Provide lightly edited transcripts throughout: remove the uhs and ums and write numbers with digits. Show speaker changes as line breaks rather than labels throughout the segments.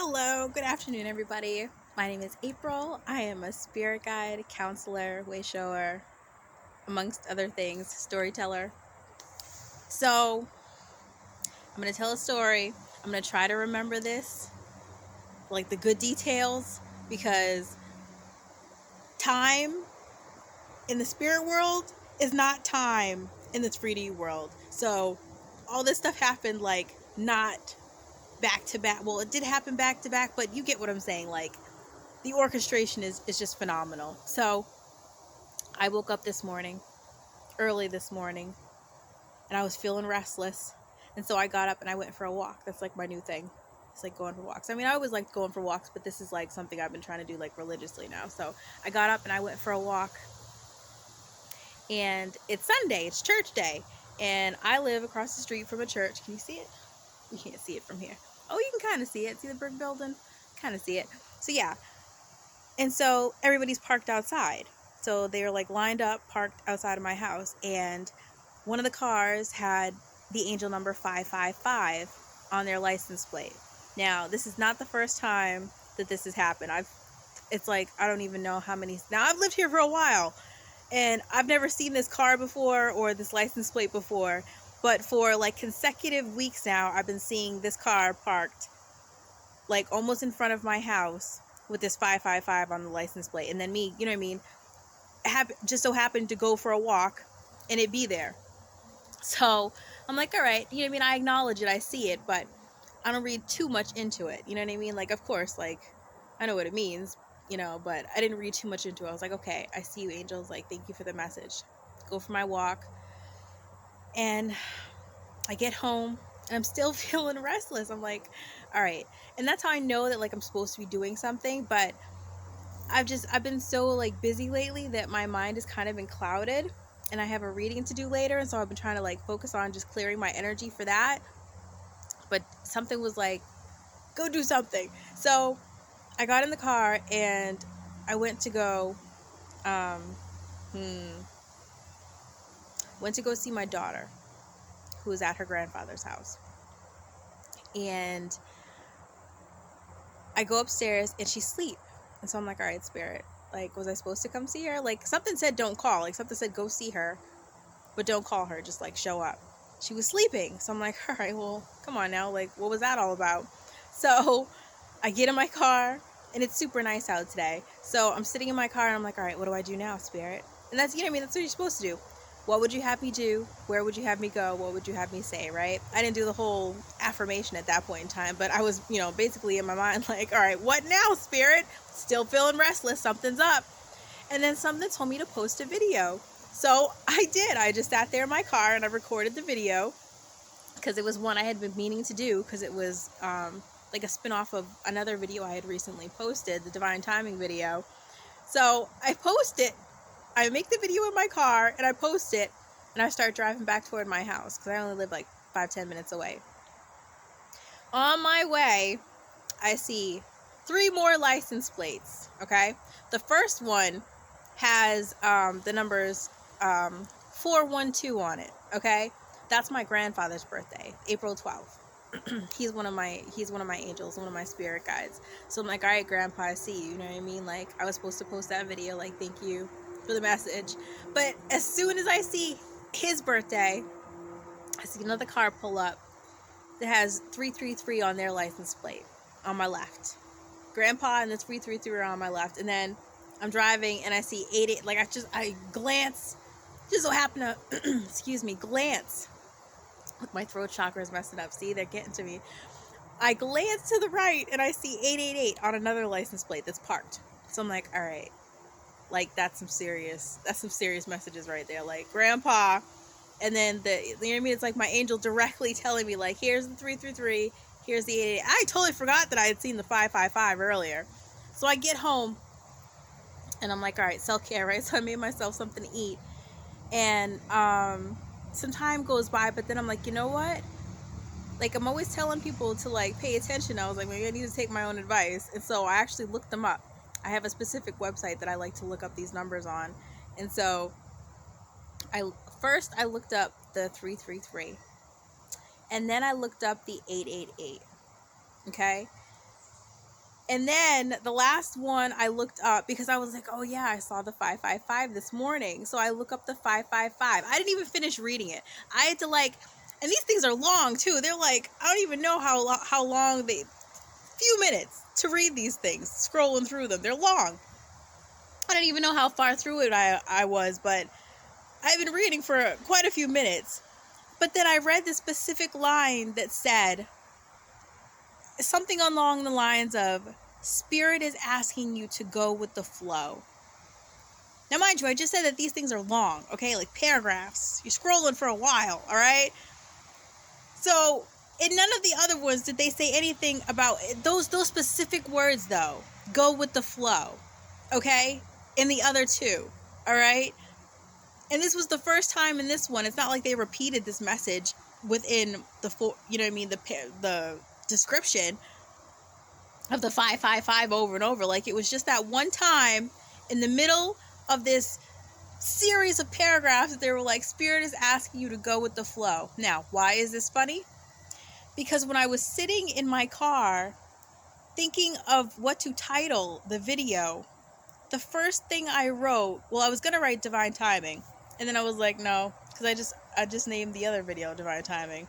Hello, good afternoon, everybody. My name is April. I am a spirit guide, counselor, way shower, amongst other things, storyteller. So, I'm going to tell a story. I'm going to try to remember this, like the good details, because time in the spirit world is not time in the 3D world. So, all this stuff happened like not back to back. Well, it did happen back to back, but you get what I'm saying. Like, the orchestration is just phenomenal. So I woke up early this morning, and I was feeling restless. And so I got up and I went for a walk. That's like my new thing. It's like going for walks. I mean, I always liked going for walks, but this is like something I've been trying to do like religiously now. So I got up and I went for a walk. And it's Sunday, it's church day. And I live across the street from a church. Can you see it? You can't see it from here. Oh, you can kind of see it. See the brick building? Kind of see it. So yeah. And so everybody's parked outside. So they were like lined up, parked outside of my house. And one of the cars had the angel number 555 on their license plate. Now, this is not the first time that this has happened. It's like, I don't even know how many. Now, I've lived here for a while, and I've never seen this car before or this license plate before. But for like consecutive weeks now, I've been seeing this car parked like almost in front of my house with this 555 on the license plate. And then me, you know what I mean, just so happened to go for a walk and it be there. So I'm like, all right, you know what I mean? I acknowledge it, I see it, but I don't read too much into it. You know what I mean? Like, of course, like, I know what it means, but I didn't read too much into it. I was like, okay, I see you, angels. Like, thank you for the message. Go for my walk. And I get home and I'm still feeling restless. I'm like, all right. And that's how I know that like I'm supposed to be doing something, but I've been so like busy lately that my mind has kind of been clouded, and I have a reading to do later, and so I've been trying to like focus on just clearing my energy for that. But something was like, go do something. So I got in the car and I went to go um went to go see my daughter, who was at her grandfather's house. And I go upstairs and she's asleep. And so I'm like, all right, spirit, like, was I supposed to come see her? Like, something said don't call. Like, something said go see her, but don't call her. Just, like, show up. She was sleeping. So I'm like, all right, well, come on now. Like, what was that all about? So I get in my car, and it's super nice out today. So I'm sitting in my car, and I'm like, all right, what do I do now, spirit? And that's, you know what I mean? That's what you're supposed to do. What would you have me do? Where would you have me go? What would you have me say, right? I didn't do the whole affirmation at that point in time, but I was, basically in my mind like, all right, what now, spirit? Still feeling restless. Something's up. And then something told me to post a video. So I did. I just sat there in my car and I recorded the video because it was one I had been meaning to do, because it was like a spin-off of another video I had recently posted, the Divine Timing video. So I post it. I make the video in my car and I post it, and I start driving back toward my house because I only live like 5-10 minutes away. On my way, I see 3 more license plates. Okay, the first one has the numbers 412 on it. Okay, that's my grandfather's birthday, April 12th. he's one of my angels, one of my spirit guides. So I'm like, all right, Grandpa, I see you. You know what I mean? Like, I was supposed to post that video. Like, thank you for the message. But as soon as I see his birthday, I see another car pull up that has 333 on their license plate on my left. Grandpa and the 333 are on my left. And then I'm driving and I see 88. Like, I glance, just so happen to, glance. Look, my throat chakra is messing up. See, they're getting to me. I glance to the right and I see 888 on another license plate that's parked. So I'm like, all right, like, that's some serious messages right there. Like, Grandpa, and then you know what I mean? It's like my angel directly telling me, like, here's the 333, here's the 888. I totally forgot that I had seen the 555 earlier. So I get home and I'm like, all right, self-care, right? So I made myself something to eat. And some time goes by, but then I'm like, you know what? Like, I'm always telling people to, like, pay attention. I was like, maybe I need to take my own advice. And so I actually looked them up. I have a specific website that I like to look up these numbers on. And so I looked up the 333. And then I looked up the 888. Okay? And then the last one I looked up because I was like, oh yeah, I saw the 555 this morning. So I look up the 555. I didn't even finish reading it. I had to and these things are long too. They're like, I don't even know how long few minutes to read these things, scrolling through them. They're long. I don't even know how far through it I was, but I've been reading for quite a few minutes. But then I read this specific line that said something along the lines of, Spirit is asking you to go with the flow. Now, mind you, I just said that these things are long, okay? Like paragraphs. You're scrolling for a while, all right? So, in none of the other ones did they say anything about those specific words, though. Go with the flow, okay? In the other two, all right? And this was the first time in this one. It's not like they repeated this message within the description of the 555 over and over. Like, it was just that one time in the middle of this series of paragraphs that they were like, Spirit is asking you to go with the flow. Now, why is this funny? Because when I was sitting in my car thinking of what to title the video, the first thing I wrote, I was going to write Divine Timing. And then I was like, no, because I just named the other video Divine Timing.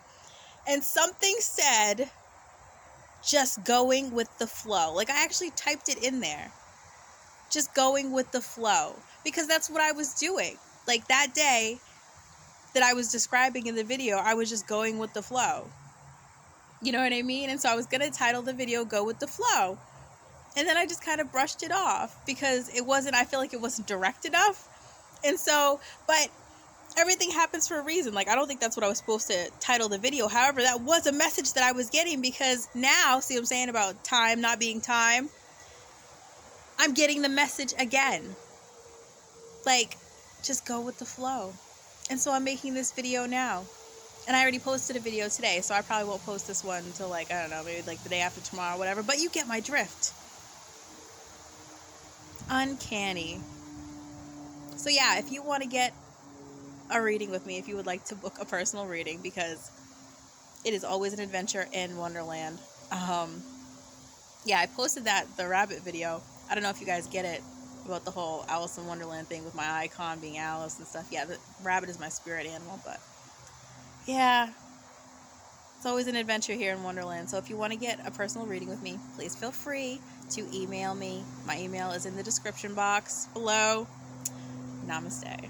And something said, just going with the flow. Like, I actually typed it in there. Just going with the flow. Because that's what I was doing. Like, that day that I was describing in the video, I was just going with the flow. You know what I mean? And so I was going to title the video Go With The Flow. And then I just kind of brushed it off because I feel like it wasn't direct enough. And so, but everything happens for a reason. Like, I don't think that's what I was supposed to title the video. However, that was a message that I was getting, because now, see what I'm saying about time not being time? I'm getting the message again. Like, just go with the flow. And so I'm making this video now. And I already posted a video today, so I probably won't post this one until, like, I don't know, maybe like the day after tomorrow or whatever. But you get my drift. Uncanny. So yeah, if you want to get a reading with me, if you would like to book a personal reading, because it is always an adventure in Wonderland. Yeah, I posted the rabbit video. I don't know if you guys get it about the whole Alice in Wonderland thing with my icon being Alice and stuff. Yeah, the rabbit is my spirit animal, but yeah, it's always an adventure here in Wonderland. So if you want to get a personal reading with me, please feel free to email me. My email is in the description box below. Namaste.